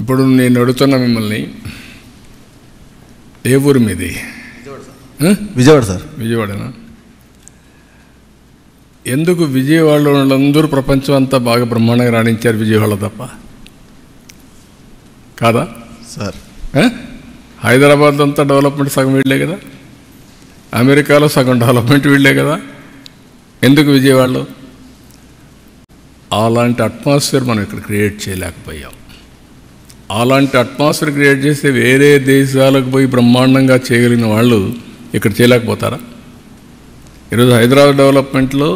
ఇప్పుడు నేను అడుగుతున్నా మిమ్మల్ని, ఏ ఊరు మీది? విజయవాడ సార్. విజయవాడనా? ఎందుకు విజయవాడలో వాళ్ళందరూ ప్రపంచం అంతా బాగా బ్రహ్మాండంగా రాణించారు, విజయవాడ తప్ప కాదా సార్? హైదరాబాద్ అంతా డెవలప్మెంట్ సగం వీళ్ళే కదా, అమెరికాలో సగం డెవలప్మెంట్ వీళ్ళే కదా, ఎందుకు విజయవాడలో? అలాంటి అట్మాస్ఫియర్ మనం ఇక్కడ క్రియేట్ చేయలేకపోయాం. అలాంటి అట్మాస్ఫియర్ క్రియేట్ చేస్తే వేరే దేశాలకు పోయి బ్రహ్మాండంగా చేయగలిగిన వాళ్ళు ఇక్కడ చేయలేకపోతారా? ఈరోజు హైదరాబాద్ డెవలప్మెంట్లో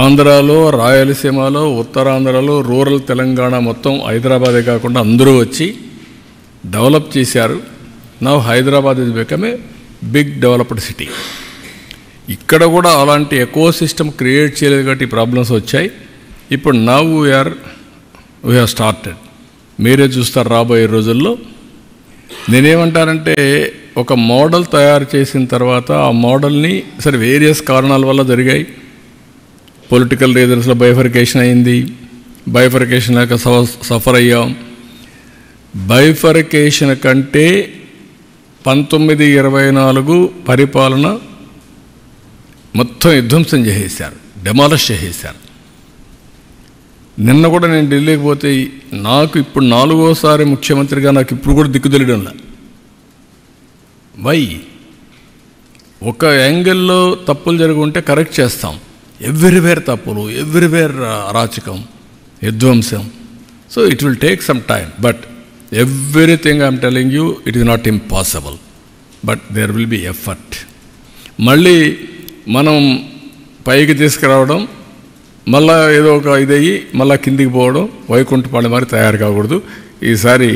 ఆంధ్రాలో, రాయలసీమలో, ఉత్తరాంధ్రలో, రూరల్ తెలంగాణ మొత్తం హైదరాబాదే కాకుండా అందరూ వచ్చి డెవలప్ చేశారు. Now Hyderabad is become a big developed city. ఇక్కడ కూడా అలాంటి ఎకో సిస్టమ్ క్రియేట్ చేయలేదు కాబట్టి ప్రాబ్లమ్స్ వచ్చాయి. ఇప్పుడు నౌ వీ హ్యావ్ స్టార్టెడ్. మీరే చూస్తారు రాబోయే రోజుల్లో. నేనేమంటానంటే, ఒక మోడల్ తయారు చేసిన తర్వాత ఆ మోడల్ని సరే వేరియస్ కారణాల వల్ల జరిగాయి. పొలిటికల్ రీజన్స్లో బైఫర్కేషన్ అయింది, బైఫర్కేషన్ లేక సఫర్ అయ్యాం. బైఫర్కేషన్ కంటే 1924 పరిపాలన మొత్తం విధ్వంసం చేసేశారు, డెమాలిష్ చేసేశారు. నిన్న కూడా నేను ఢిల్లీకి పోతే నాకు ఇప్పుడు 4వసారి ముఖ్యమంత్రిగా నాకు ఇప్పుడు కూడా దిక్కు తెలియడంలా. వై? ఒక యాంగిల్లో తప్పులు జరుగుంటే కరెక్ట్ చేస్తాం, ఎవ్రీవేర్ తప్పులు, ఎవ్రీవేర్ అరాచకం, విధ్వంసం. So it will take some time, but everything I'm telling you, it is not impossible, but there will be effort. మళ్ళీ మనం పైకి తీసుకురావడం, మళ్ళా ఏదో ఒక ఇదయ్యి మళ్ళీ కిందికి పోవడం, వైకుంఠపాళి మరి తయారు కాకూడదు. ఈసారి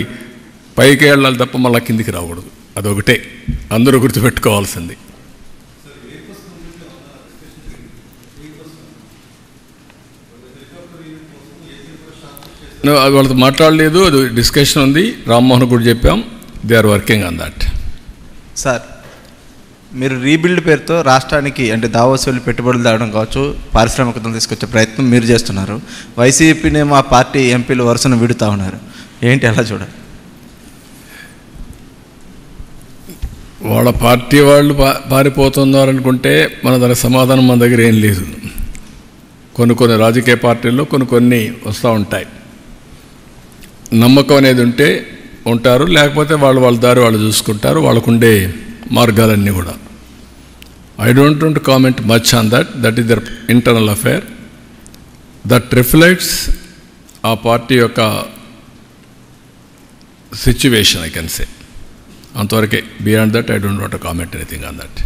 పైకి వెళ్ళాలి తప్ప మళ్ళీ కిందికి రాకూడదు. అదొకటే అందరూ గుర్తుపెట్టుకోవాల్సింది. అది వాళ్ళతో మాట్లాడలేదు, అది డిస్కషన్ ఉంది. రామ్మోహన్ కూడా చెప్పాం, they are working on that. Sir, మీరు రీబిల్డ్ పేరుతో రాష్ట్రానికి అంటే దావోస్ వెళ్ళి పెట్టుబడులు తేవడం కావచ్చు, పారిశ్రామికతను తీసుకొచ్చే ప్రయత్నం మీరు చేస్తున్నారు. వైసీపీనే మా పార్టీ ఎంపీలు వరుసను విడుతూ ఉన్నారు. ఏంటి అలా చూడాలి? వాళ్ళ పార్టీ వాళ్ళు పారిపోతున్నారనుకుంటే మన దానికి సమాధానం మన దగ్గర ఏం లేదు. కొన్ని రాజకీయ పార్టీల్లో కొన్ని వస్తూ ఉంటాయి. నమ్మకం అనేది ఉంటే ఉంటారు, లేకపోతే వాళ్ళ దారి వాళ్ళు చూసుకుంటారు, వాళ్ళకుండే మార్గాలన్నీ కూడా. I don't want to comment much on that is there internal affair. That reflects ఆ పార్టీ యొక్క సిచ్యువేషన్, ఐ కెన్ సే. అంతవరకే. Beyond that I don't want to comment anything on that.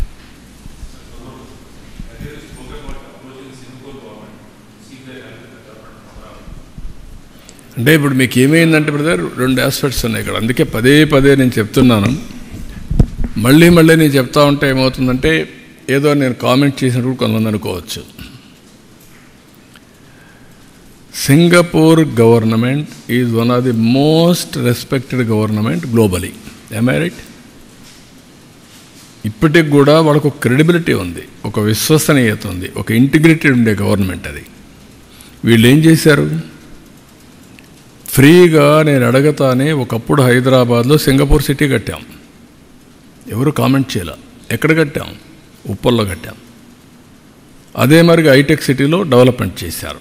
అంటే ఇప్పుడు మీకు ఏమైందంటే బ్రదర్, 2 ఆస్పెక్ట్స్ ఉన్నాయి ఇక్కడ. అందుకే పదే నేను చెప్తున్నాను. మళ్ళీ నేను చెప్తా ఉంటే ఏమవుతుందంటే, ఏదో నేను కామెంట్ చేసినప్పుడు కొంతమంది అనుకోవచ్చు. Singapore government is one of the most respected government globally. am I right? ఇప్పటికి కూడా వాళ్ళకు ఒక క్రెడిబిలిటీ ఉంది, ఒక విశ్వసనీయత ఉంది, ఒక ఇంటిగ్రిటీ ఉండే గవర్నమెంట్ అది. వీళ్ళు ఏం చేశారు? ఫ్రీగా నేను అడగతానే ఒకప్పుడు హైదరాబాద్లో సింగపూర్ సిటీ కట్టాం, ఎవరు కామెంట్ చేయాల. ఎక్కడ కట్టాం? ఉప్పల్లో కట్టాం. అదే మరిగా హైటెక్ సిటీలో డెవలప్మెంట్ చేశారు.